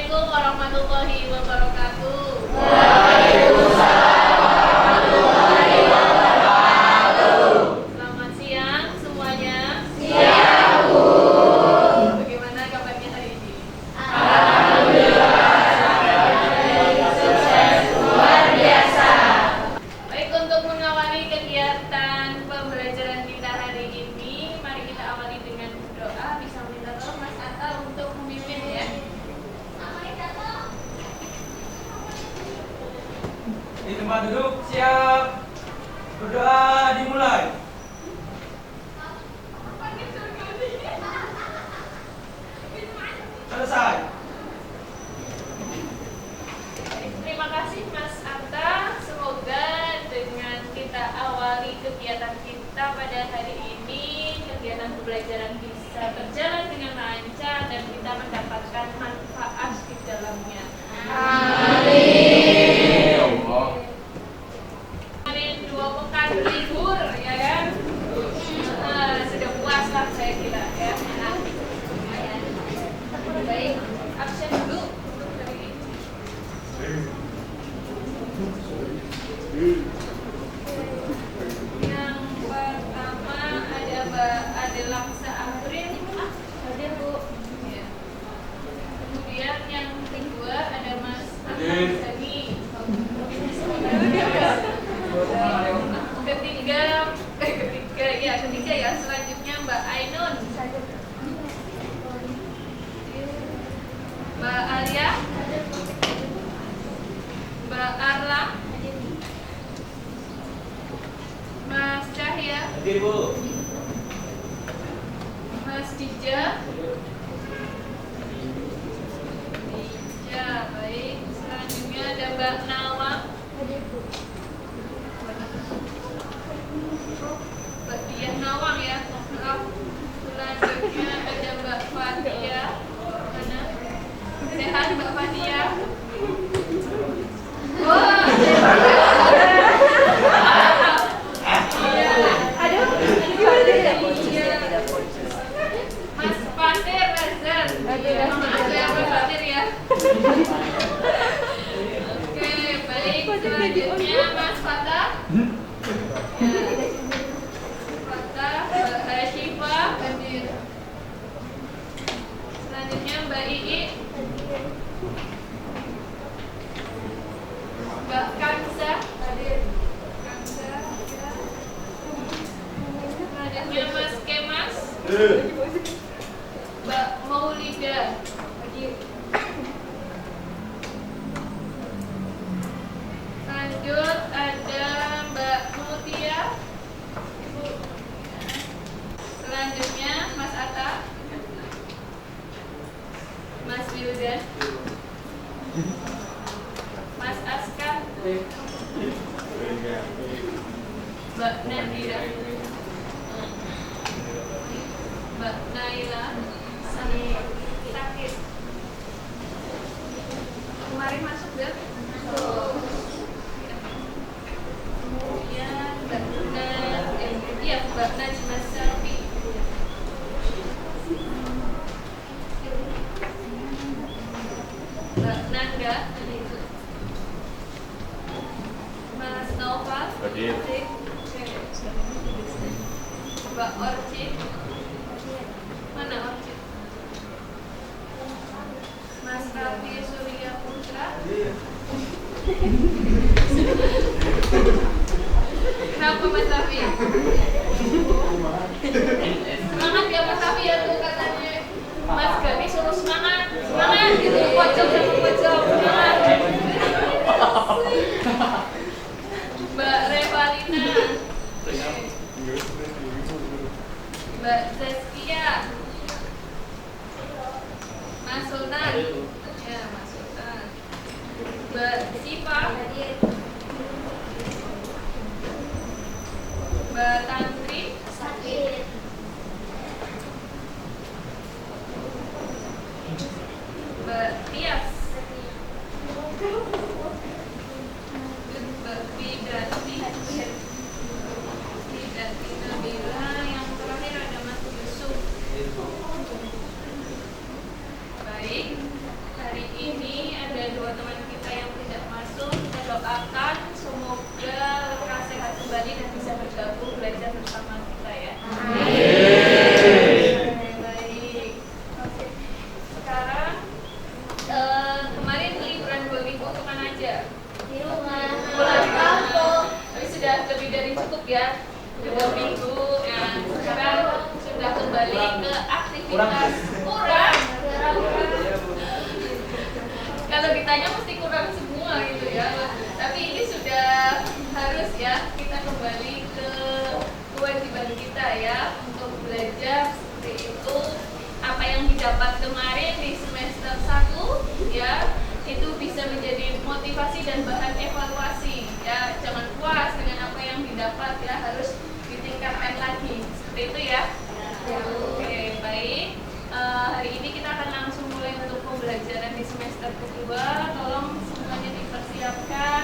Assalamualaikum warahmatullahi wabarakatuh. Waalaikumsalam warahmatullahi wabarakatuh. Selamat siang semuanya. Siang, Bu. Bagaimana kabarnya hari ini? Alhamdulillah, sukses luar biasa. Baik, untuk mengawali kegiatan pembelajaran kita hari ini, mari kita awali dengan doa. Bisa minta tolong Mas Atta untuk memimpin ya. Di tempat duduk, siap. Berdoa dimulai. Selesai. Terima kasih Mas Atta. Semoga dengan kita awali kegiatan kita pada hari ini, kegiatan pembelajaran bisa berjalan dengan lancar dan kita mendapatkan manfaat di dalamnya. Amin. Ya Allah. Kemarin 2 pekan libur ya kan? Sudah puas lah saya kira ya. Baik, absen dulu untuk hari ini. Yang pertama ada Mbak Adela April. Hadir Bu. Ya. Kemudian yang kedua ada Mas Ahmad Sani. Ketiga ya, selanjutnya Mbak Ainun, Mbak Alia, Mbak Arla, Mas Cahya, Hadir, Bu. Mas Dija. Dija, baik. Selanjutnya ada Mbak Nawang, Mbak Diah Nawang ya, maaf. Selanjutnya ada Mbak Fatia. Mana? Sehat Mbak Fatia? Wah. Mas Fatir Razan. Maaf ya Mas Fatir ya. Oke, baik. Selanjutnya Mas Fatah. Fatah, Mbak Hasyifa hadir. Selanjutnya Mbak Ii, Mbak Kansa hadir. Kansa ya. Selanjutnya Mas Kemas, Mbak Maulida hadir. Lanjut ada Mbak Mutia, Ibu. Selanjutnya Mas Atta, Mas Wildan, Mas Aska, Mbak Nadira, Mbak Naila, Sakit. Kemarin masuk gak? Kemudian Mbak Mbak Najma Selvi. Mbak Nanda, Mas Nova, Hadir. Mbak Orci, mana Orci? Mas Raffi Surya Putra. Kenapa Mas Raffi? Semangat ya Mas Raffi ya tuh katanya. Mas Gani suruh semangat, semangat gitu, pojok sama pojok, semangat. Mbak Revalina, Mbak Zeskia, Mas Sultan, ya Mas Sultan, Mbak Sipa, Mbak Tantri, sakit. Mbak Tias, Mbak Bidati, Bidati Nabila, yang terakhir ada Mas Yusuf. Baik, hari ini 1 ya, itu bisa menjadi motivasi dan bahan evaluasi ya. Jangan puas dengan apa yang didapat ya, harus ditingkatkan lagi seperti itu ya. Oke, baik. Hari ini kita akan langsung mulai untuk pembelajaran di semester kedua. Tolong semuanya dipersiapkan,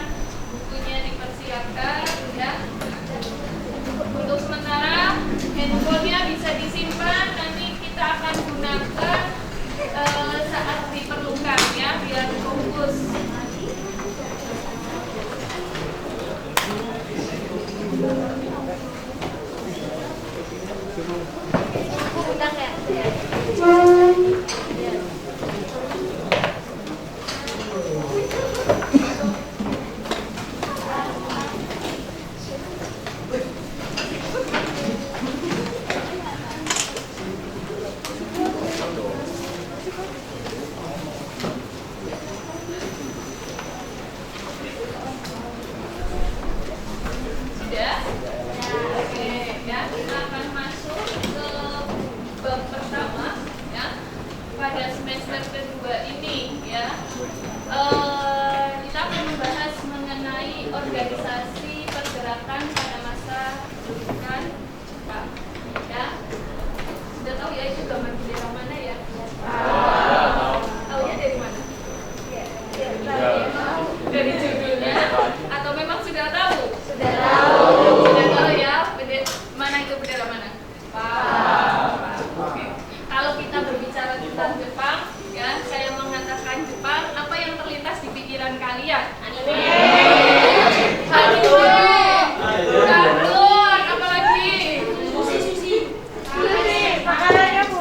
bukunya dipersiapkan ya. Untuk sementara handphonenya bisa disimpan, nanti kita akan gunakan saat diperlukan ya, biar fokus. Sudah? Oke, ya, kita akan masuk ke bab pertama ya, pada semester kedua ini ya. Kita akan membahas mengenai organisasi pergerakan pada masa pendudukan Jepang ya. Sudah tahu ya itu gambar bendera mana ya? Tahu ya dari mana? Dari judulnya atau memang sudah tahu? Sudah tahu ya, mana itu bendera mana? Oke. Kalau kita berbicara tentang Jepang ya, saya mengatakan Jepang, apa yang terlintas di pikiran kalian? Anime, kartun, apa lagi?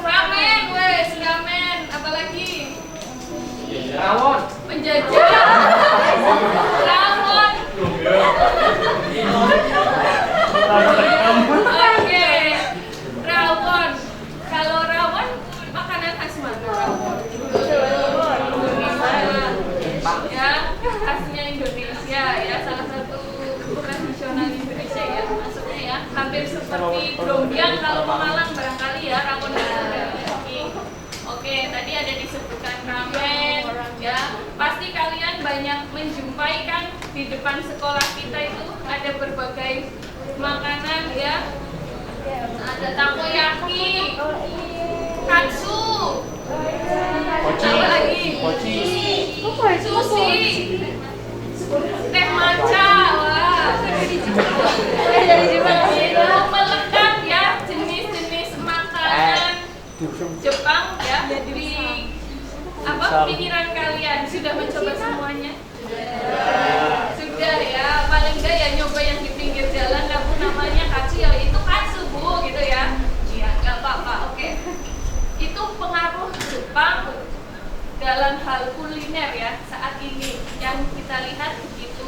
Ramen, wes, ramen, apa lagi? Rawon. Penjajah, rawon. Oke, rawon. Kalau rawon makanan khas mana? Rawon. Ya, khasnya Indonesia ya, salah satu tradisional Indonesia ya, maksudnya ya, hampir seperti dombiang kalau Pemalang barangkali ya, rawon ada. Oke, tadi ada disebutkan ramen ya. Pasti kalian banyak menjumpai kan di depan sekolah kita itu ada berbagai makanan ya. Ada takoyaki, katsu, apa lagi? Sushi, teh matcha, wah. Itu melekat ya jenis-jenis makanan Jepang ya di apa pikiran kalian. Sudah mencoba semuanya? Sudah ya, paling enggak ya nyoba yang di pinggir jalan, tapi namanya katsu ya itu katsu bu gitu ya. Iya, nggak apa-apa. Oke. Itu pengaruh Jepang dalam hal kuliner ya saat ini yang kita lihat begitu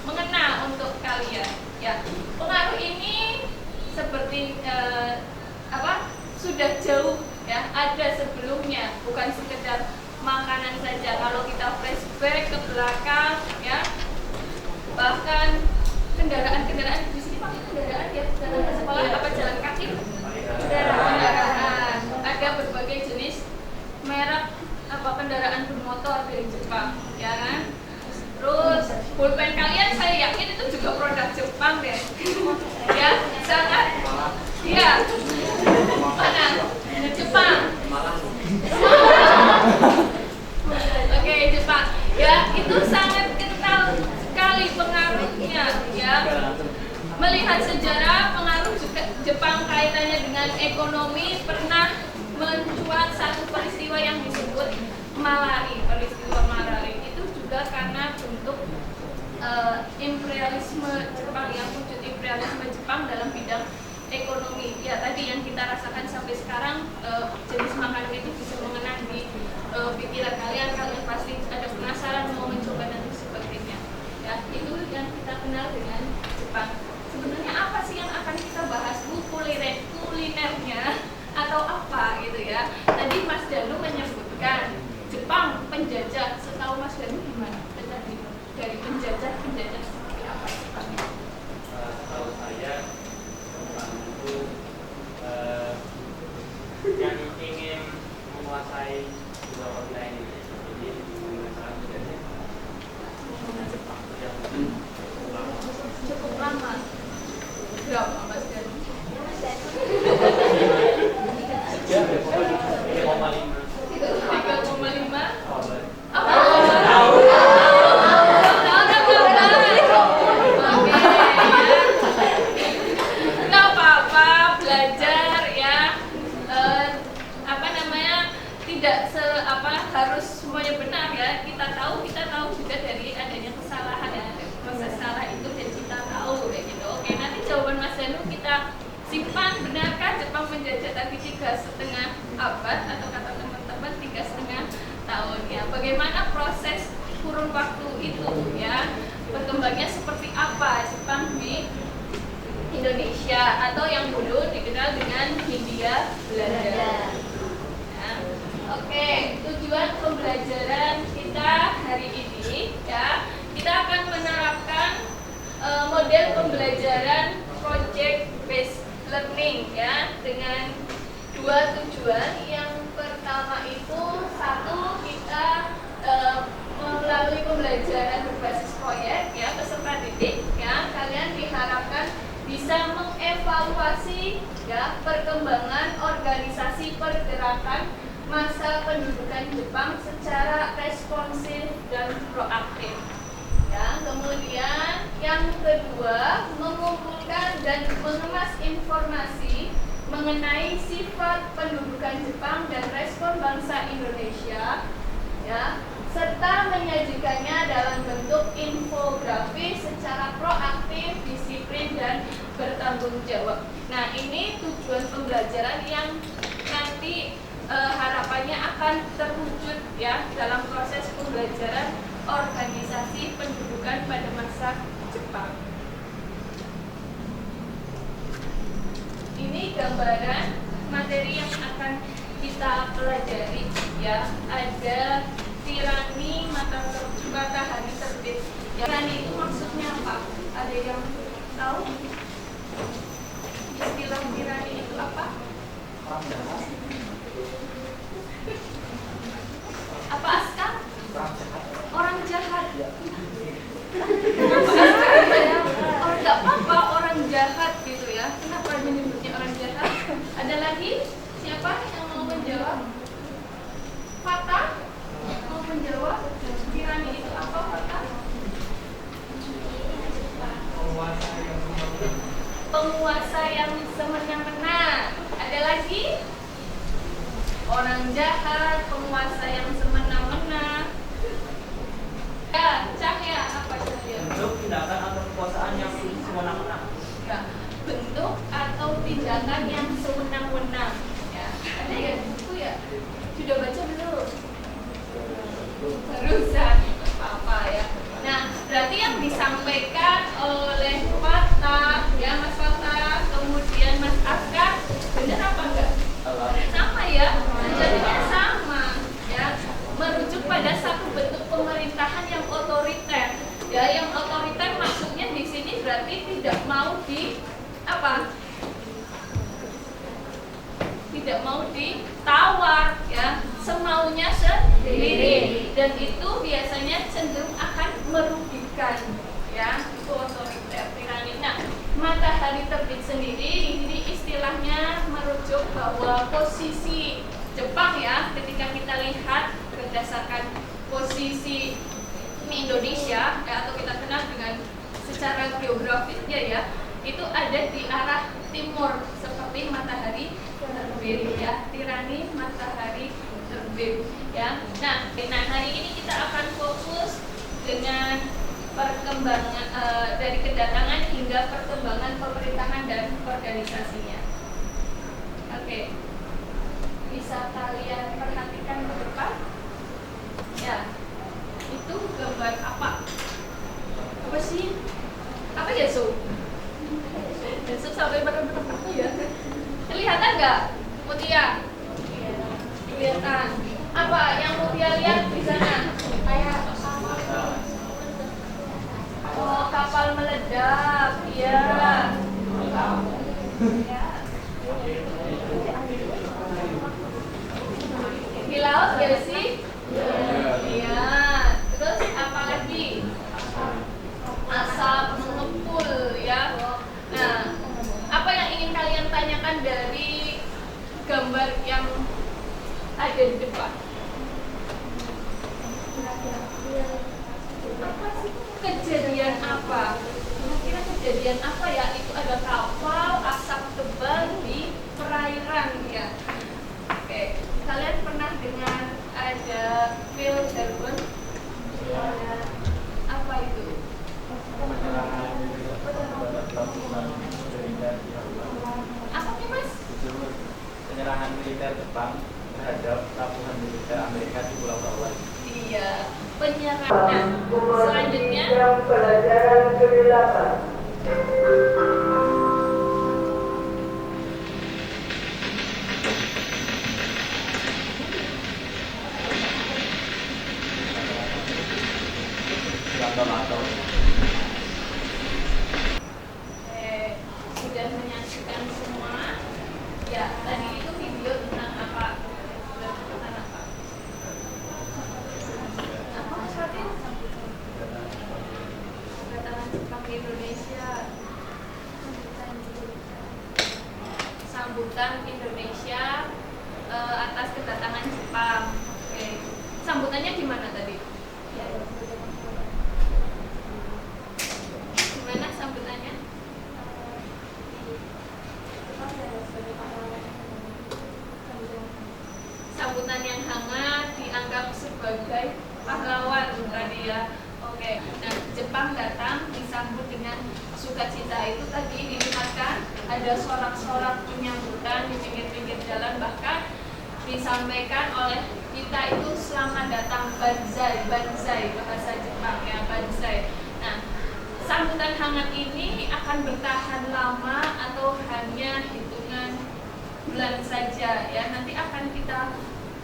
mengena untuk kalian ya. Pengaruh ini seperti sudah jauh ya, ada sebelumnya, bukan sekedar makanan saja. Kalau kita flashback ke belakang ya, bahkan kendaraan di sini pakai kendaraan ya, jalan ke sekolah apa jalan kaki? Kendaraan. Ada berbagai jenis merek kendaraan bermotor dari Jepang ya kan. Terus pulpen kalian saya yakin itu juga produk Jepang deh. Ya, sangat. Iya. Mana? Jepang. Oke, Jepang. Ya, itu sangat kental sekali pengaruhnya ya. Melihat sejarah pengaruh Jepang kaitannya dengan ekonomi, pernah mencuat satu peristiwa yang disebut peristiwa Malari. Itu juga karena bentuk imperialisme Jepang, yang wujud imperialisme Jepang dalam bidang ekonomi. Ya, tadi yang kita rasakan sampai sekarang, jenis makanan itu bisa mengenang di pikiran kalian pasti ada penasaran mau mencoba dan sebagainya. Ya, itu yang kita kenal dengan Jepang. Sebenarnya apa sih yang akan kita bahas? Kulinernya atau apa gitu ya. Tadi Mas Danu menyebutkan Jepang penjajah. Setahu Mas Danu gimana? Dari penjajah seperti apa Jepang? Setahu saya harus semuanya benar ya. Kita tahu juga dari adanya kesalahan ya, proses salah itu dan kita tahu kayak gitu. Oke, nanti jawaban Mas Danu kita simpan. Benarkah Jepang menjajah tadi 3,5 abad, atau kata teman-teman 3,5 tahun ya? Bagaimana proses kurun waktu itu ya? Berkembangnya seperti apa Jepang di Indonesia, atau yang dulu dikenal dengan Hindia Belanda. Ya. Oke, tujuan pembelajaran kita hari ini ya, kita akan menerapkan model pembelajaran project based learning ya, dengan 2 tujuan. Yang pertama itu, satu, kita melalui pembelajaran berbasis proyek ya, peserta didik ya, kalian diharapkan bisa mengevaluasi ya perkembangan organisasi pergerakan masa pendudukan Jepang secara responsif dan proaktif. Ya, kemudian yang kedua, mengumpulkan dan mengemas informasi mengenai sifat pendudukan Jepang dan respon bangsa Indonesia ya, serta menyajikannya dalam bentuk infografis secara proaktif, disiplin, dan bertanggung jawab. Nah, ini tujuan pembelajaran yang nanti harapannya akan terwujud ya dalam proses pembelajaran organisasi pendudukan pada masa Jepang. Ini gambaran materi yang akan kita pelajari ya. Ada tirani matahari terbit. Ya, tirani itu maksudnya apa? Ada yang tahu? Istilah tirani itu apa? Apa Aska? Orang jahat. Orang nggak apa-apa orang jahat gitu ya. Kenapa menyebutnya orang jahat? Ada lagi? Siapa yang mau menjawab? Fatah? Mau menjawab? Tirani itu apa, Fatah? Penguasa yang semena-mena. Ada lagi? Orang jahat, penguasa yang semena-mena. Ya, Cahya, apa Cahya? Bentuk tindakan atau kekuasaan yang semena-mena. Ya, bentuk atau tindakan yang sewenang-wenang. Ya, ada ya buku ya? Sudah baca belum? Barusan, apa ya? Nah, berarti yang disampaikan oleh Fatah, ya Mas Fatah, kemudian Mas Aska, benar apa enggak? Sama ya, jadinya sama ya, merujuk pada satu bentuk pemerintahan yang otoriter ya. Yang otoriter maksudnya di sini berarti tidak mau tidak mau ditawar ya, semaunya sendiri, dan itu biasanya cenderung akan merugikan ya, itu otoriter, tirani. Nah, matahari terbit sendiri ini istilahnya merujuk bahwa posisi Jepang ya, ketika kita lihat berdasarkan posisi Indonesia ya, atau kita kenal dengan secara geografisnya ya, itu ada di arah timur seperti matahari terbit ya, tirani matahari terbit ya. Nah, hari ini kita akan fokus dengan perkembangan dari kedatangan hingga perkembangan pemerintahan dan organisasinya. Oke, bisa kalian perhatikan ke depan? Ya, itu gambar apa? Apa sih? Apa ya, Su? Su sampai benar-benar apa ya? Kelihatan nggak, Mutia? Kelihatan. Apa yang Mutia lihat di sana? Kayak oh, kapal meledak, iya. Di laut ya sih? Iya. Terus apa lagi? Asap mengepul ya. Nah, apa yang ingin kalian tanyakan dari gambar yang ada di depan? Apa sih? Kejadian apa? Kira-kira kejadian apa ya? Itu ada kapal, asap tebal di perairan ya. Oke, kalian pernah dengar Bilderberg. Apa itu? Apa nih Mas? Penyerangan militer Jepang terhadap pelabuhan militer Amerika di Pulau Hawaii. Iya, penyerangan. Selanjutnya Pelajaran ke-8. Lato-lato. Sudah menyaksikan semua. Ya, tadi itu video tentang apa? Tentang apa? Apa Mas Fatin? Kedatangan Jepang ke Indonesia. Sambutan Indonesia atas kedatangan Jepang. Oke. Sambutannya gimana tadi? Gimana sambutannya? Sambutan yang hangat, dianggap sebagai pahlawan tadi ya. Oke. Nah, Jepang datang disambut dengan sukacita. Itu tadi dilihatkan ada sorak-sorak penyambutan di pinggir-pinggir jalan, bahkan disampaikan oleh kita itu selamat datang, banzai, banzai bahasa Jepang ya, banzai. Nah, sambutan hangat ini akan bertahan lama atau hanya hitungan bulan saja ya. Nanti akan kita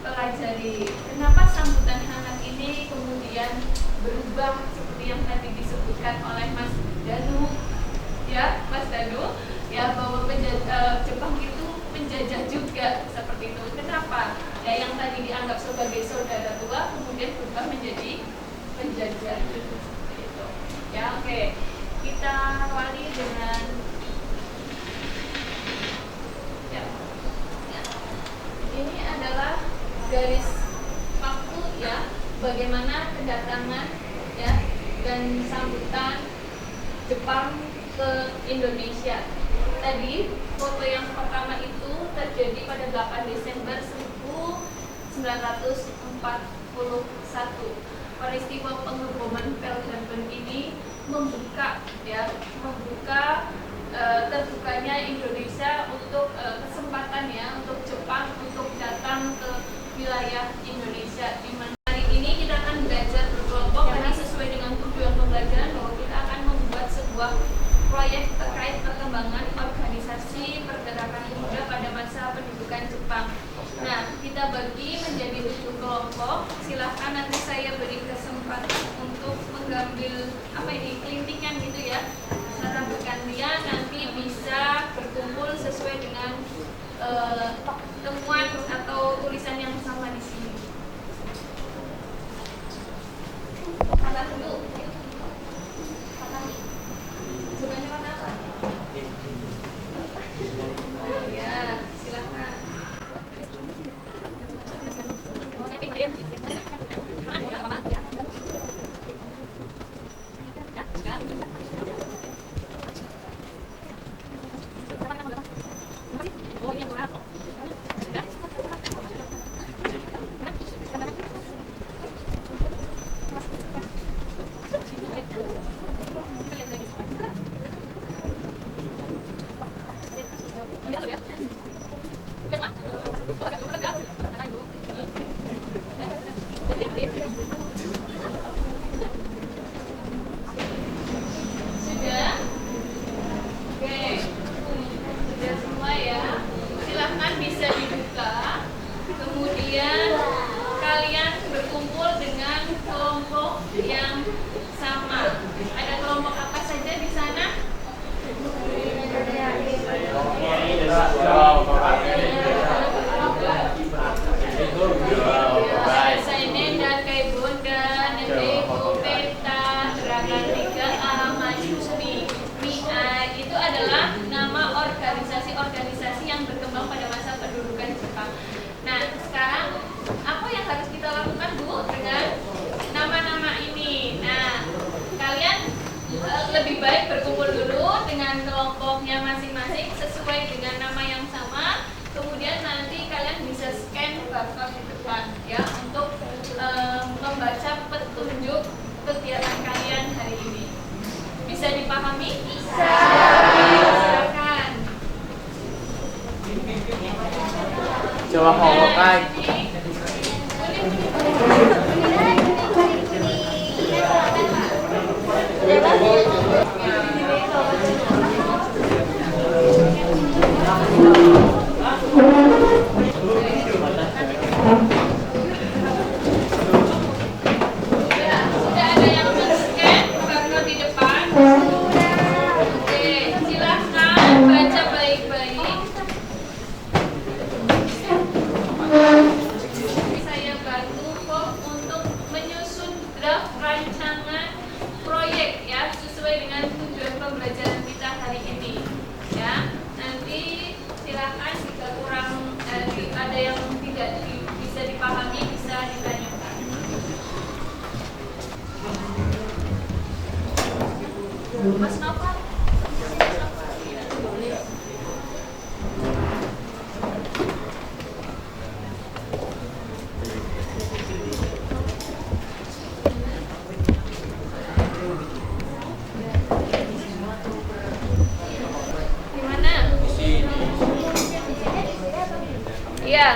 pelajari kenapa sambutan hangat ini kemudian berubah seperti yang tadi disebutkan oleh Mas Danu ya, Mas Danu ya, bahwa Jepang itu penjajah juga seperti itu. Kenapa? Ya, yang tadi dianggap sebagai saudara tua kemudian berubah menjadi penjajah seperti itu. Ya, oke. Kita awali dengan ya. Ini adalah garis waktu ya, bagaimana kedatangan ya dan sambutan Jepang ke Indonesia. Tadi foto yang pertama itu terjadi pada 8 Desember 1941. Peristiwa pengeboman Pearl Harbor ini membuka terbukanya Indonesia untuk kesempatan ya untuk Jepang untuk datang ke wilayah Indonesia. Di mana hari ini kita akan belajar berkelompok tadi sesuai dengan tujuan pembelajaran bahwa kita akan membuat sebuah proyek terkait perkembangan organisasi pergerakan pemuda pada masa pendudukan Jepang. Nah, kita bagi menjadi 7 kelompok. Silahkan nanti saya beri kesempatan untuk mengambil kelintingan gitu ya. Secara bergantian nanti bisa berkumpul sesuai dengan temuan atau tulisan yang sama di sini. Mana dulu? Sukanya warna apa? Oh ya, silahkan. Sudah? Oke. Sudah semua ya. Silahkan bisa dibuka. Kemudian kalian berkumpul dengan kelompok yang sama. Ada kelompok apa saja di sana? Sainen dan Kaibun. Sudah ada yang men-scan barcode di depan? Oke, silahkan baca baik-baik. Saya bantu kok untuk menyusun draft rancangan proyek ya, sesuai dengan tujuan pembelajaran kita hari ini. Ya, nanti silahkan jika kurang ada yang tidak bisa dipahami bisa ditanyakan. Mas Novel. Gimana? Iya,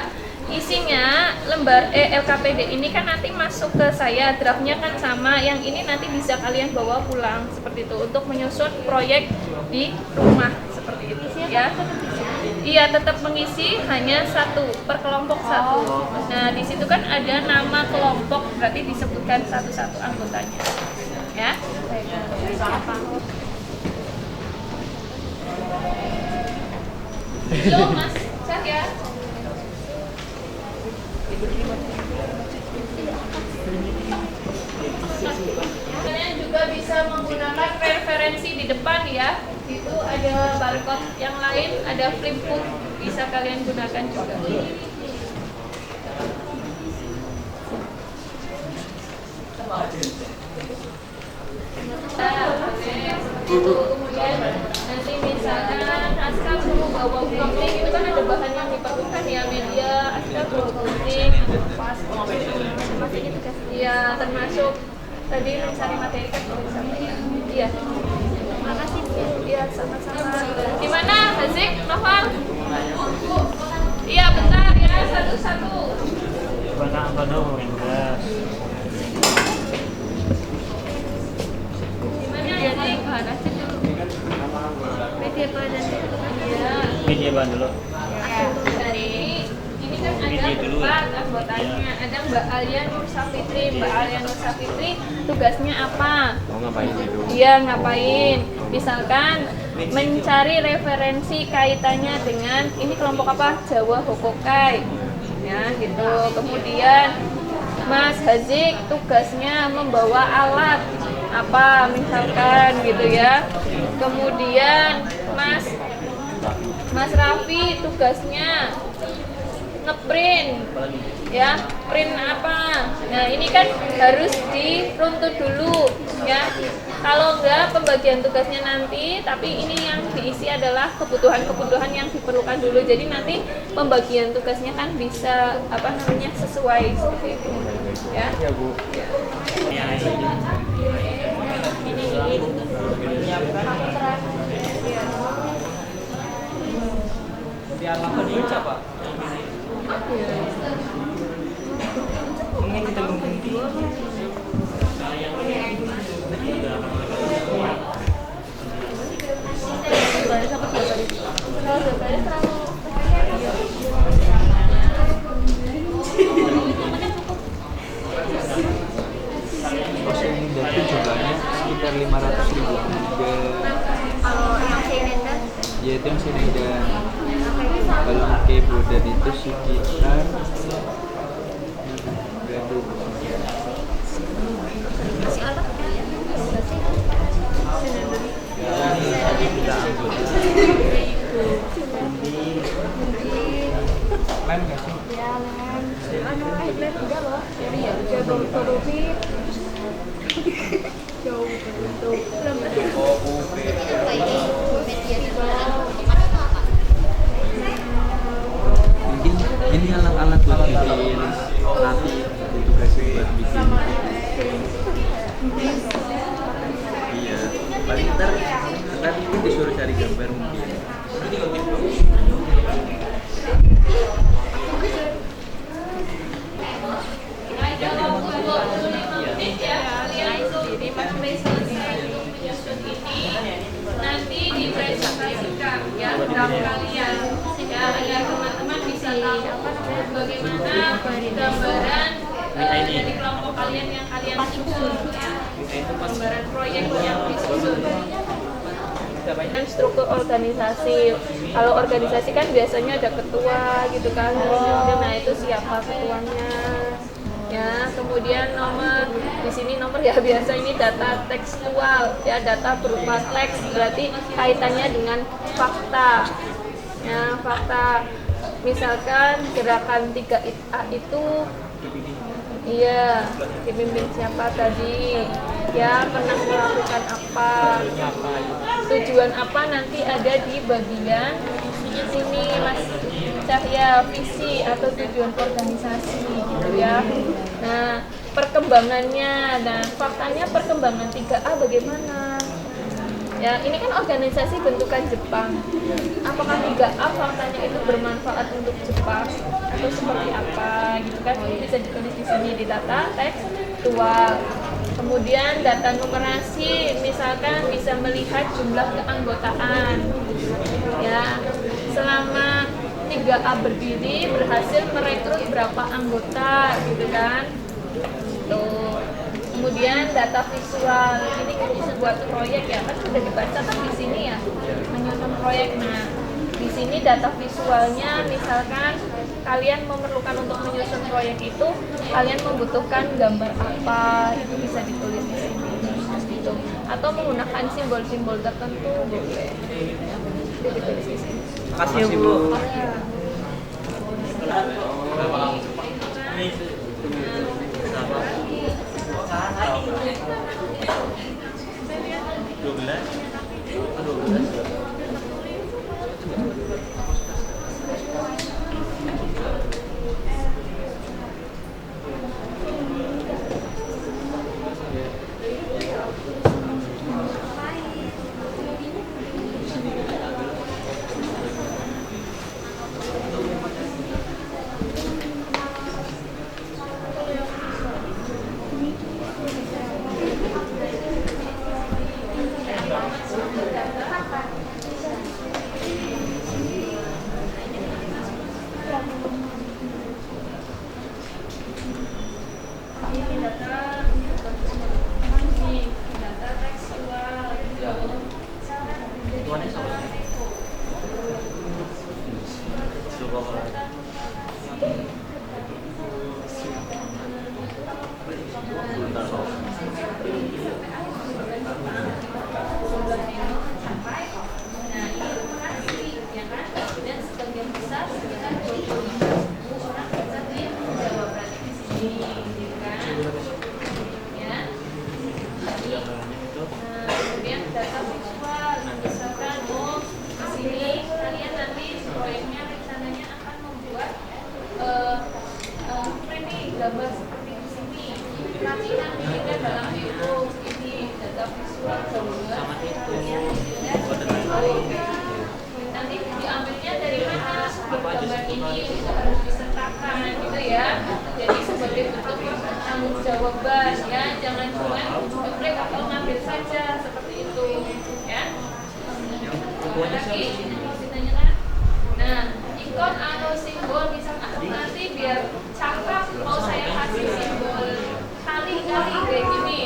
isinya lembar LKPD ini kan nanti masuk ke saya, draftnya kan sama, yang ini nanti bisa kalian bawa pulang seperti itu untuk menyusun proyek di rumah seperti itu ya. Iya, tetap mengisi hanya satu per kelompok satu. Nah di situ kan ada nama kelompok, berarti disebutkan satu-satu anggotanya ya. Yo Mas Cahya. Kalian juga bisa menggunakan referensi di depan ya. Itu ada barcode yang lain, ada flipbook, bisa kalian gunakan juga. Kemudian nanti misalkan Aska perlu bawa gunting, itu kan ada bahan yang diperlukan ya, media, Aska bawa gunting, pas, iya termasuk tadi mencari materi kan perlu sama ya. Iya. Makasih Bu. Iya sama-sama. Gimana Hazik, Noval? Iya bentar ya, satu-satu. Apa dong tugas? Gimana Hazik? Media bahan dulu. Dari ini kan ada empat anggotanya, ada Mbak Alia Nur Safitri. Mbak Alia Nur Safitri tugasnya apa? Mau ngapain itu? Dia ngapain? Misalkan mencari referensi kaitannya dengan ini kelompok apa? Jawa Hokokai. Ya, gitu. Kemudian Mas Hazik tugasnya membawa alat apa misalkan gitu ya. Kemudian Mas Raffi tugasnya ngeprint ya, print apa. Nah ini kan harus diruntut dulu ya. Kalau enggak pembagian tugasnya nanti, tapi ini yang diisi adalah kebutuhan-kebutuhan yang diperlukan dulu. Jadi nanti pembagian tugasnya kan bisa apa namanya sesuai seperti itu ya. Ya Bu. Biar apa dulu siapa? Mungkin kita mengganti. Kos ini dari jumlahnya sekitar 500.000 juga. Kalau yang silinder Ya itu yang silinder. Kalau pakai border itu sekitar masih alat kan? tadi kita angkut. Lem nggak sih? Ya, lem udah loh. Jadi ya, fotokopi jauh bentuk. Oh, UV. Mungkin ini alat-alat buat bikin nanti tugasnya buat bikin. Iya, paling ntar itu disuruh cari gambar mungkin. draft kalian ya, agar teman-teman bisa tahu bagaimana gambaran dari kelompok kalian yang kalian susun ya, gambaran proyek yang disusun. Dan struktur organisasi, kalau organisasi kan biasanya ada ketua gitu kan, nah itu siapa ketuanya ya. Kemudian nomor, di sini nomor ya biasa ini data tekstual ya, data berupa teks, berarti kaitannya dengan fakta ya, fakta. Misalkan gerakan 3A itu iya, dipimpin siapa tadi ya, pernah melakukan apa, tujuan apa, nanti ada di bagian sini Mas Cahya, visi atau tujuan organisasi gitu ya. Nah perkembangannya, nah faktanya perkembangan 3A bagaimana ya, ini kan organisasi bentukan Jepang, apakah 3A faktanya itu bermanfaat untuk Jepang atau seperti apa gitu kan, ini bisa ditulis di sini di data tekstual. Kemudian data numerasi, misalkan bisa melihat jumlah keanggotaan ya, selama 3A berdiri berhasil merekrut berapa anggota gitu kan tuh. Kemudian data visual, ini kan di sebuah proyek ya, kan sudah dibaca kan di sini ya, menyusun proyek. Nah di sini data visualnya, misalkan kalian memerlukan untuk menyusun proyek itu, kalian membutuhkan gambar apa, itu bisa ditulis di sini gitu. Atau menggunakan simbol-simbol tertentu boleh, itu ditulis di sini. Makasih ya Bu. Kemudian data visual, misalkan di sini kalian nanti proyeknya rencananya akan membuat gambar seperti di sini, tapi nanti kita dalam itu ini data visual gambar kalian nanti diambilnya dari mana, gambar ini itu harus disertakan gitu ya, jadi sebagai bentuk tanggung jawaban ya, jangan cuma ngeplek atau ngambil saja seperti itu ya. Lagi yang mau ditanyakan, nah ikon atau simbol misalkan nanti biar cakep mau saya kasih simbol kali-kali kayak gini,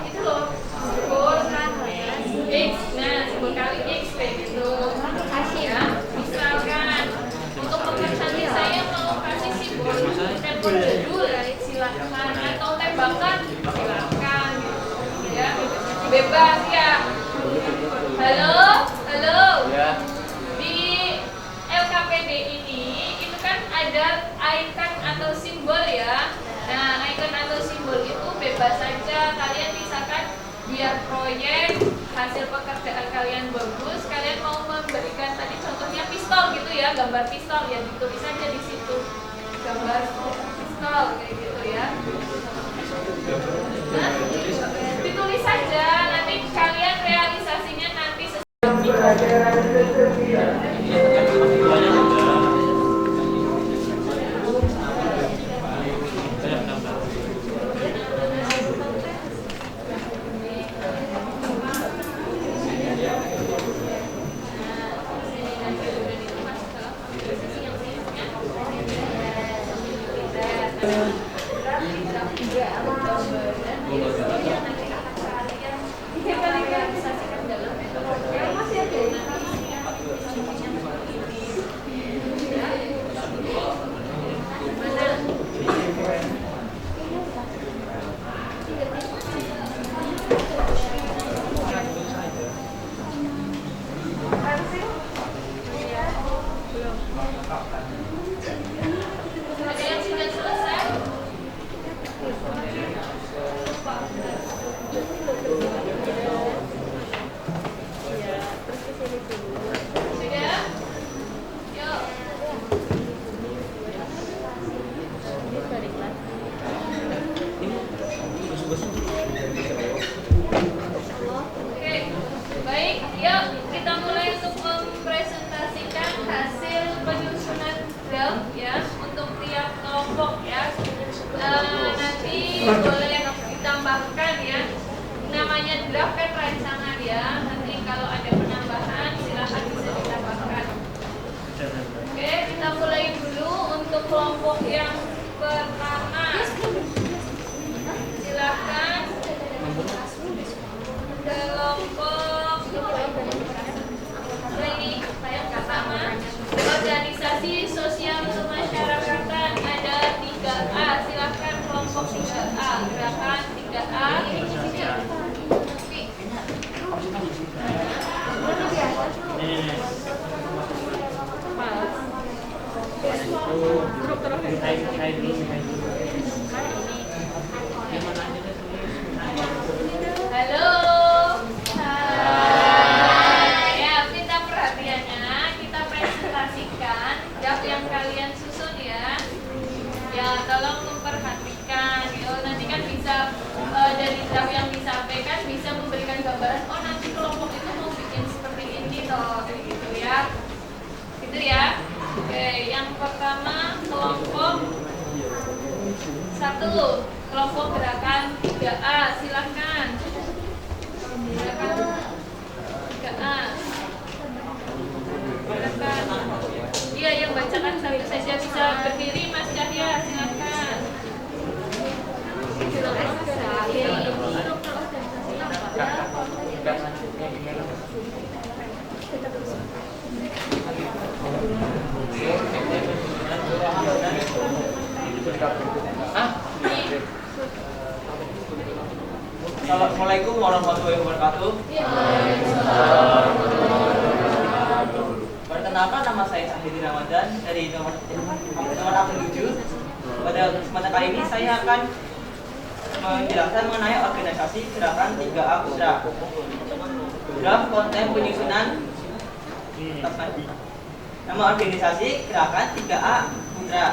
itu loh simbol kan X, nah simbol kali X kayak gitu kasih ya. Misalkan untuk pekerjaan saya mau kasih simbol tempel judul ya silahkan, atau tembakan silahkan ya, bebas ya. Halo Ya. di LKPD ini itu kan ada icon atau simbol ya. Nah icon atau simbol itu bebas saja, kalian misalkan biar proyek hasil pekerjaan kalian bagus, kalian mau memberikan tadi contohnya pistol gitu ya, gambar pistol ya, ditulis saja di situ gambar pistol kayak gitu ya. Nah, ditulis saja, nanti kalian realisasinya nanti Pelajaran ke-9. yang nanti akan kalian realisasikan dalam metode masih ada ada yang sudah selesai? Sudah? Yuk. Oke, baik. Yuk, kita mulai untuk mempresentasikan hasil penyusunan draft ya untuk tiap kelompok ya. Nanti boleh ditambahkan ya. Namanya draft kan rancangan ya. Nanti kalau ada penambahan silakan bisa ditambahkan. Oke, kita mulai dulu untuk kelompok yang pertama. Silakan kelompok ini yang pertama organisasi sosial kemasyarakatan ada 3A. Silakan kelompok 3A, gerakan 3A. Halo. Hai. Ya, minta perhatiannya. Kita presentasikan draft yang kalian susun ya. Ya, tolong memperhatikan. Nanti kan bisa dari draft yang disampaikan bisa memberikan gambaran. Oh, nanti kelompok itu mau bikin seperti ini toh, kayak gitu ya. Gitu ya. Oke, yang pertama kelompok 1, kelompok gerakan 3A, silahkan. Gerakan 3A. Gerakan. Iya, yang bacakan satu saja bisa berdiri, Mas Cahya, silahkan. Assalamualaikum warahmatullahi wabarakatuh. Perkenalkan, nama saya Sahidi Ramadan dari nomor akun 7. Pada kesempatan kali ini saya akan menjelaskan mengenai organisasi gerakan 3A Putra. Draft konten penyusunan. Nama organisasi gerakan 3A Putra.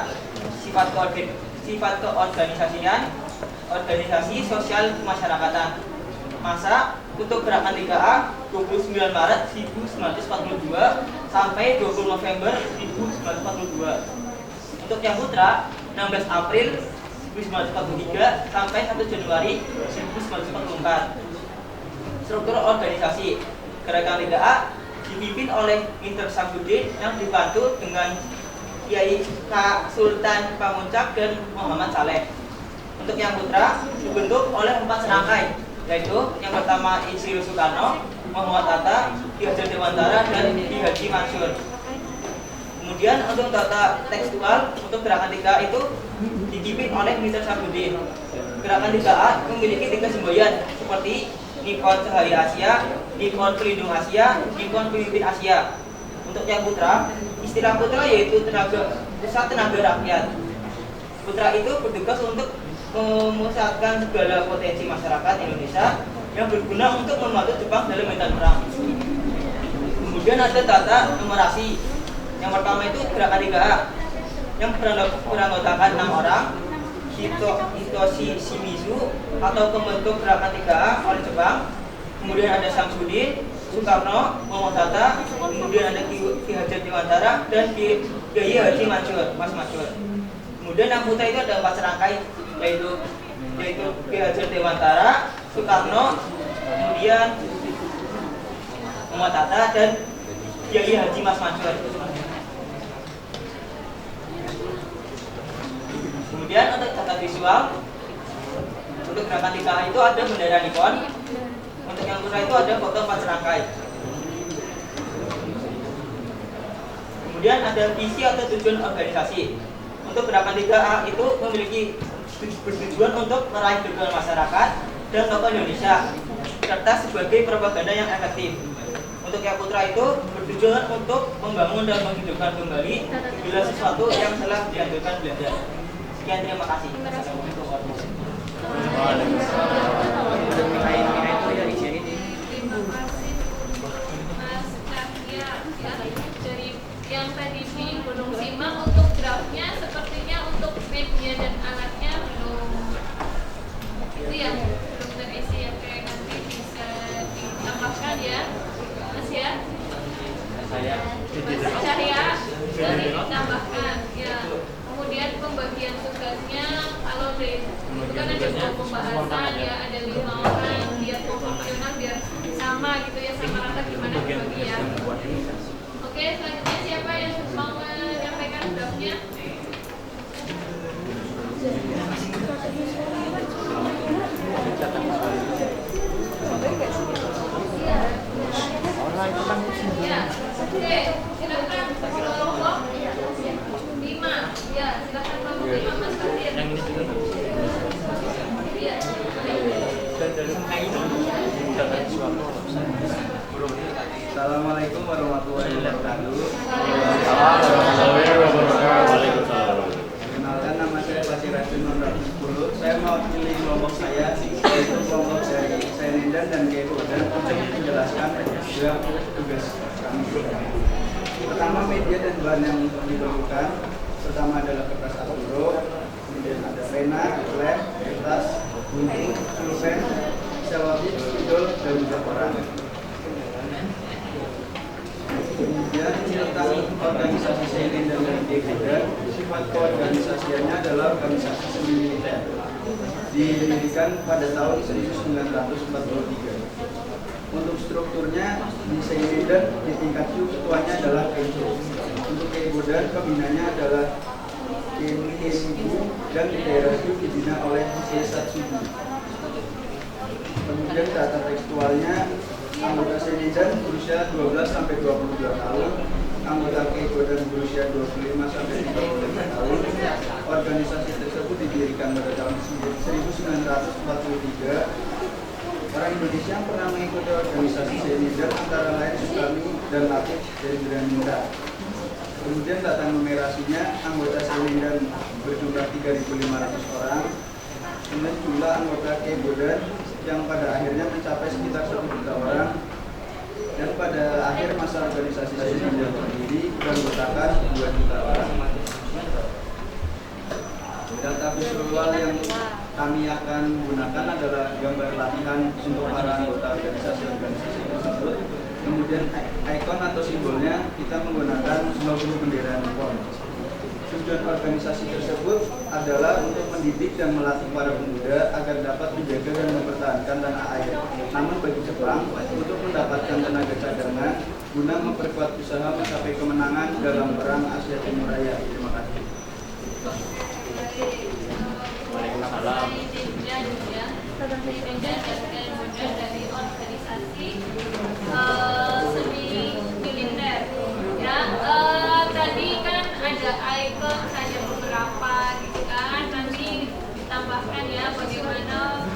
Sifat keorganisasian, organisasi sosial kemasyarakatan. Masa untuk gerakan 3A 29 Maret 1942 sampai 20 November 1942. Untuk yang putra 16 April 1943 sampai 1 Januari 1944. Struktur organisasi gerakan 3A dipimpin oleh Mr. Samsudin yang dibantu dengan Kiai K. Sultan Pamuncak dan Muhammad Saleh. Untuk yang putra dibentuk oleh 4 serangkai, yaitu yang pertama Insinyur Soekarno, Muhammad Hatta, Ki Hajar Dewantara, dan Ki Haji Mansur. Kemudian untuk tata tekstual untuk gerakan 3A itu dipimpin oleh Mr. Samsudin. Gerakan 3A memiliki 3 semboyan seperti Nippon Cahaya Asia, Nippon Pelindung Asia, Nippon Pemimpin Asia. Untuk yang putra, istilah putra yaitu pusat tenaga rakyat. Putra itu bertugas untuk memusatkan segala potensi masyarakat Indonesia yang berguna untuk membantu Jepang dalam medan perang. Kemudian ada tata numerasi. Yang pertama itu gerakan 3A yang beranggotakan 6 orang. Hitoshi Shimizu atau pembentuk gerakan 3A oleh Jepang. Kemudian ada Samsudin, Soekarno, Muhammad Hatta, kemudian ada Ki Hajar Dewantara dan Kiai Haji Mansur, Mas Mansur. Kemudian yang putra itu ada 4 serangkai, yaitu Ki Hajar Dewantara, Soekarno, kemudian Muhammad Hatta dan Kiai Haji Mas Mansur. Kemudian untuk catat visual, untuk gerakan 3A itu ada bendera Nikon. Untuk yang putra itu ada foto 4 serangkai. Kemudian ada visi atau tujuan organisasi. Untuk gerakan 3A itu memiliki bertujuan untuk meraih dukungan masyarakat dan tokoh Indonesia serta sebagai propaganda yang efektif. Untuk yang putra itu bertujuan untuk membangun dan menghidupkan kembali segala sesuatu yang telah dihancurkan Belanda. Sekian, terima kasih. Terima kasih Mas Cahya ya, dari yang tadi di Gunung Simang. Untuk draftnya sepertinya untuk mapnya dan alatnya belum itu ya, belum terisi ya, kayak nanti bisa ditambahkan ya Mas ya. Mas Cahya jadi ditambahkan ya. Kemudian pembagian tugasnya kalau dari itu kan ada 2 pembahasan ya, ada 5 orang biar proporsional, biar sama gitu ya, sama rata gimana dibagi ya. Oke, selanjutnya siapa yang mau menyampaikan draftnya? Ya, oke, silakan kelompok 5. Ya, silakan kelompok 5 Mas Fatir. Yang ini juga. Iya. Assalamualaikum warahmatullahi wabarakatuh. Perkenalkan, nama saya Pasir Racun nomor 10. Saya mewakili kelompok saya, yaitu kelompok dari Sainendan dan Kepo, dan untuk menjelaskan juga tugas kami. Pertama, media dan bahan yang diperlukan. Pertama adalah kertas A4, kemudian ada pena, lem, kertas, gunting, pulpen, selotip, spidol, dan juga koran. Kemudian tentang organisasi Sainendan dan Kepo, sifat keorganisasiannya adalah organisasi semi militer. Didirikan pada tahun 1943. Untuk strukturnya di Sainendan di tingkat Q ketuanya adalah Kepo. Untuk Kebodan pembinanya adalah Kemibu, dan di daerah Q dibina oleh Kesatsubu. Kemudian data tekstualnya, anggota Sainendan berusia 12 sampai 22 tahun, anggota Kebodan berusia 25 sampai 35 tahun. Organisasi tersebut didirikan pada tahun 1943. Orang Indonesia yang pernah mengikuti organisasi Sainendan antara lain Sukami dan Latif dari Granita. Kemudian data numerasinya, anggota Sainendan berjumlah 3.500 orang. Kemudian jumlah anggota Kebodan yang pada akhirnya mencapai sekitar 1 juta orang. Dan pada akhir masa organisasi Sainendan berdiri beranggotakan 2 juta orang. Data visual yang kami akan gunakan adalah gambar latihan untuk para anggota organisasi tersebut. Kemudian ikon atau simbolnya kita menggunakan logo bendera Nikon. Tujuan organisasi tersebut adalah untuk mendidik dan melatih para pemuda agar dapat menjaga dan mempertahankan tanah air. Namun bagi Jepang, untuk mendapatkan tenaga cadangan guna memperkuat usaha mencapai kemenangan dalam perang Asia Timur Raya. Terima kasih. Waalaikumsalam. Dari organisasi semi militer. Ya, tadi kan ada ikon, ada beberapa gitu kan. Nanti ditambahkan ya bagaimana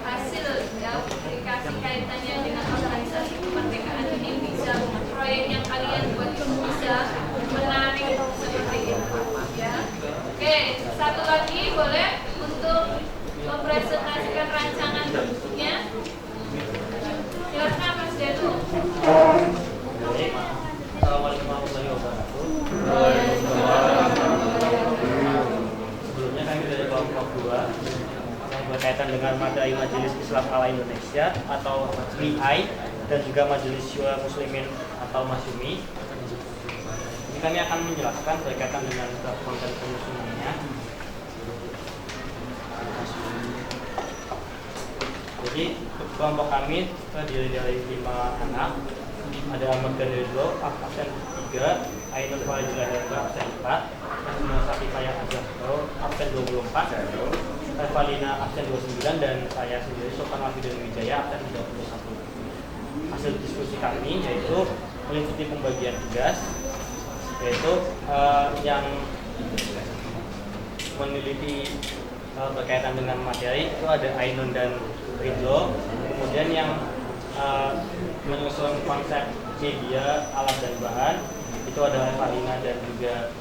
hasil ya aplikasi kaitannya dengan organisasi kemerdekaan ini bisa proyek yang kalian buat bisa menarik seperti itu ya. Oke, satu lagi boleh untuk mempresentasikan rancangan bentuknya. Silakan Mas Danu. Assalamualaikum warahmatullahi wabarakatuh. Sebelumnya kami dari kelompok 2 yang berkaitan dengan Madai Majelis Islam Ala Indonesia atau MIAI dan juga Majelis Syura Muslimin atau Masyumi. Ini kami akan menjelaskan berkaitan dengan konten penyusunannya. Jadi kelompok kami terdiri dari 5 anak. Ada Ahmad Ridho, absen 3, Ainul Fadila Herba, absen 4, Nasmul Sakifayah Azhar, absen 24, Evalina absen 29, dan saya sendiri Sofan Wahidin Wijaya absen 31. Hasil diskusi kami yaitu meliputi pembagian tugas, yaitu yang meneliti berkaitan dengan materi itu ada Ainun dan Ridlo. Kemudian yang menyusun konsep media, alat dan bahan itu ada Evalina dan juga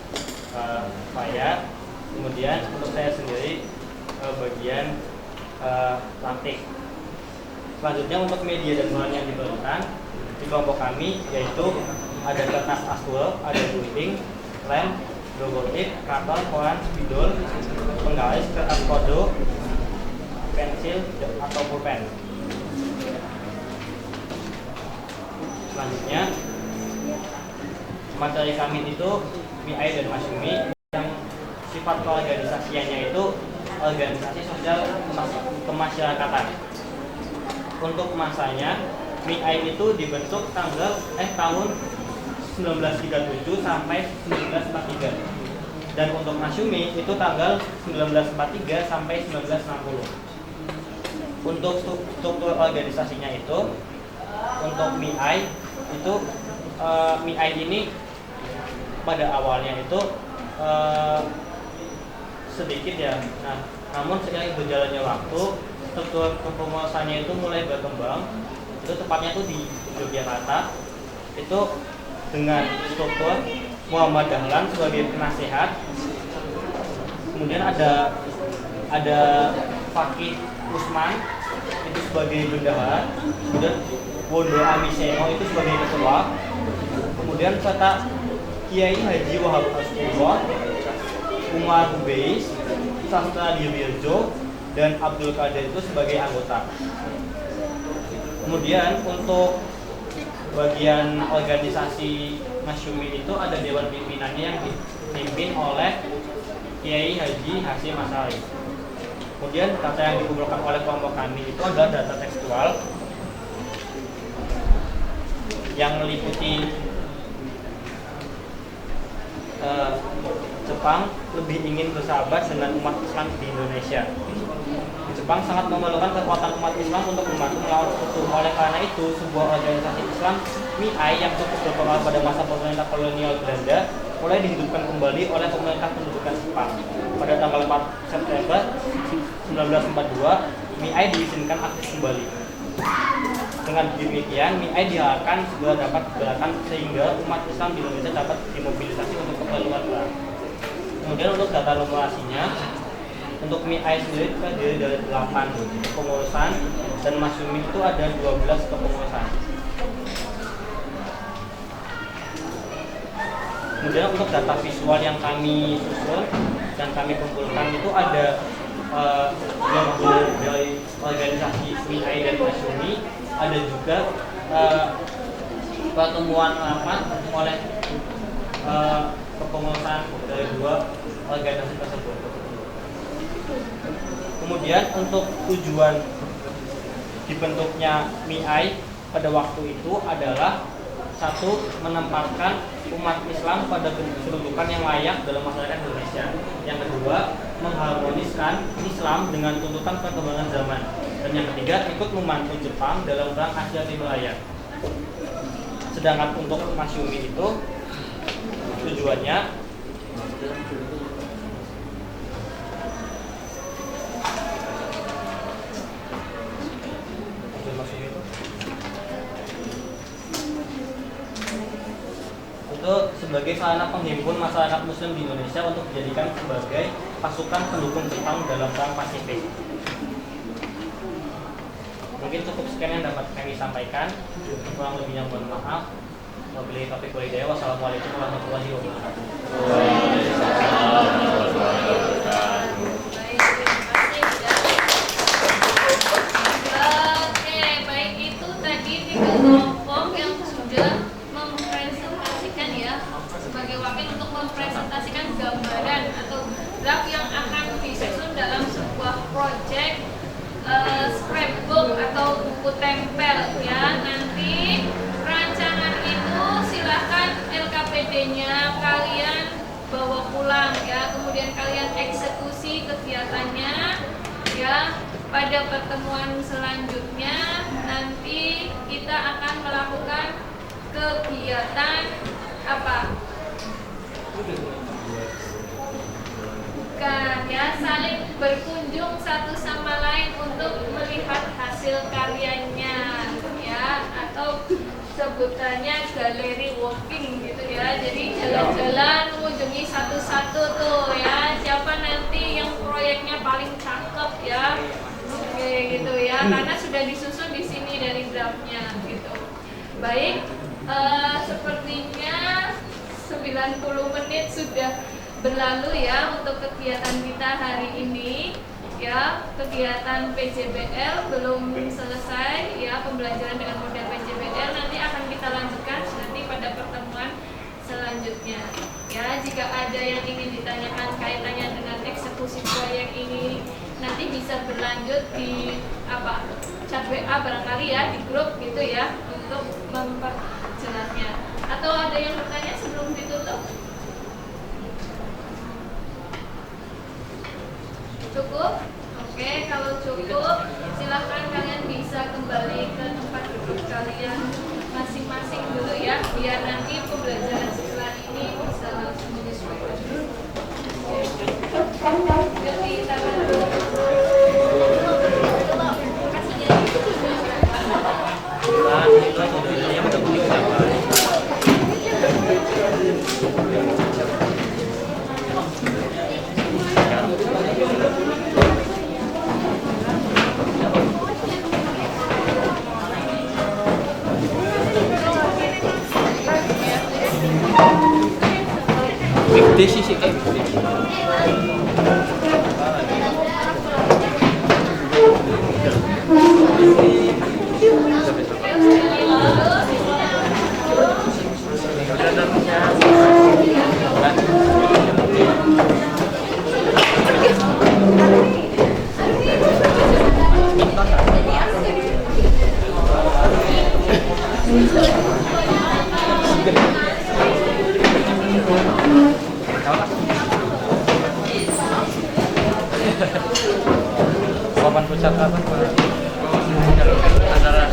Faya. Kemudian untuk saya sendiri bagian praktik. Selanjutnya untuk media dan bahan yang diperlukan di kelompok kami yaitu ada kertas aswel, ada gunting, lem, logotip, karton, koran, spidol, penggaris, kertas kodo, pensil atau pulpen. Selanjutnya materi kami itu MIAI dan Masyumi yang sifat keorganisasiannya itu organisasi sosial kemasyarakatan. Untuk masanya MIAI itu dibentuk tahun 1937 sampai 1943, dan untuk Masyumi itu tanggal 1943 sampai 1960. Untuk struktur organisasinya itu, untuk MIAI itu MIAI ini pada awalnya itu sedikit ya. Nah, namun seiring berjalannya waktu, struktur kepengurusannya itu mulai berkembang. Itu tepatnya itu di Yogyakarta. Itu dengan struktur Muhammad Dahlan sebagai penasehat, kemudian ada Fakih Usman itu sebagai bendahara, kemudian Wondo Amiseno itu sebagai ketua, kemudian serta Kiai Haji Wahab Asbullah, Umar Hubeiz, Sastra Dirjo, dan Abdul Qadir itu sebagai anggota. Kemudian untuk bagian organisasi Masyumi itu ada dewan pimpinannya yang dipimpin oleh Kiai Haji Hasyim Asy'ari. Kemudian data yang dikumpulkan oleh kelompok kami itu adalah data tekstual yang meliputi Jepang lebih ingin bersahabat dengan umat Islam di Indonesia. Jepang sangat memerlukan kekuatan umat Islam untuk membantu melawan sekutu. Oleh karena itu, sebuah organisasi Islam MIAI yang cukup berpengaruh pada masa pemerintah kolonial Belanda mulai dihidupkan kembali oleh pemerintah pendudukan Jepang. Pada tanggal 4 September 1942, MIAI diizinkan aktif kembali. Dengan demikian, MIAI diharapkan segera dapat bergerakan sehingga umat Islam di Indonesia dapat dimobilisasi untuk keperluan perang. Kemudian untuk data numerasinya, untuk MIAI sendiri terdiri dari 8 kepengurusan dan Masyumi itu ada 12 kepengurusan. Kemudian untuk data visual yang kami susun dan kami kumpulkan itu ada logo dari organisasi MIAI dan Masyumi, ada juga pertemuan rapat oleh kepengurusan dari 2 organisasi tersebut. Kemudian untuk tujuan dibentuknya MIAI pada waktu itu adalah satu, menempatkan umat Islam pada kedudukan yang layak dalam masyarakat Indonesia. Yang kedua, mengharmoniskan Islam dengan tuntutan perkembangan zaman. Dan yang ketiga, ikut membantu Jepang dalam perang Asia Timur Raya. Sedangkan untuk Masyumi itu tujuannya untuk sebagai sarana penghimpun masyarakat Muslim di Indonesia untuk dijadikan sebagai pasukan pendukung Jepang dalam perang Pasifik. Mungkin cukup sekian yang dapat kami sampaikan. Kurang lebihnya mohon maaf. Wabillahi taufiq wal hidayah. Wassalamualaikum warahmatullahi wabarakatuh. Oke, baik, itu tadi 3 kelompok yang sudah mempresentasikan ya, sebagai wakil untuk mempresentasikan gambaran atau draft yang akan disusun dalam sebuah proyek scrapbook atau buku tempel ya. Nanti rancangan itu silahkan LKPD-nya kalian bawa pulang ya, kemudian kalian eksekusi pada pertemuan selanjutnya nanti kita akan melakukan kegiatan apa? Bukan ya, saling berkunjung satu sama lain untuk melihat hasil karyanya ya, atau sebutannya galeri walking gitu ya. Jadi jalan-jalan mengunjungi satu-satu tuh ya, siapa nanti yang proyeknya paling cakep ya. Oke gitu ya, karena sudah disusun di sini dari draftnya gitu. Baik, sepertinya 90 menit sudah berlalu ya untuk kegiatan kita hari ini ya. Kegiatan PJBL belum selesai ya, pembelajaran dengan model PJBL nanti akan kita lanjutkan nanti pada pertemuan selanjutnya ya. Jika ada yang ingin ditanyakan kaitannya dengan eksekusi proyek ini nanti bisa berlanjut di chat WA barangkali ya, di grup gitu ya, untuk memperjelasnya. Atau ada yang bertanya sebelum ditutup? Cukup? Oke, kalau cukup silahkan kalian bisa kembali ke tempat duduk kalian masing-masing dulu ya, biar nanti pembelajaran setelah ini bisa langsung menyesuaikan. Jadi tangan dulu. This is it. Papan pusat apa? Antara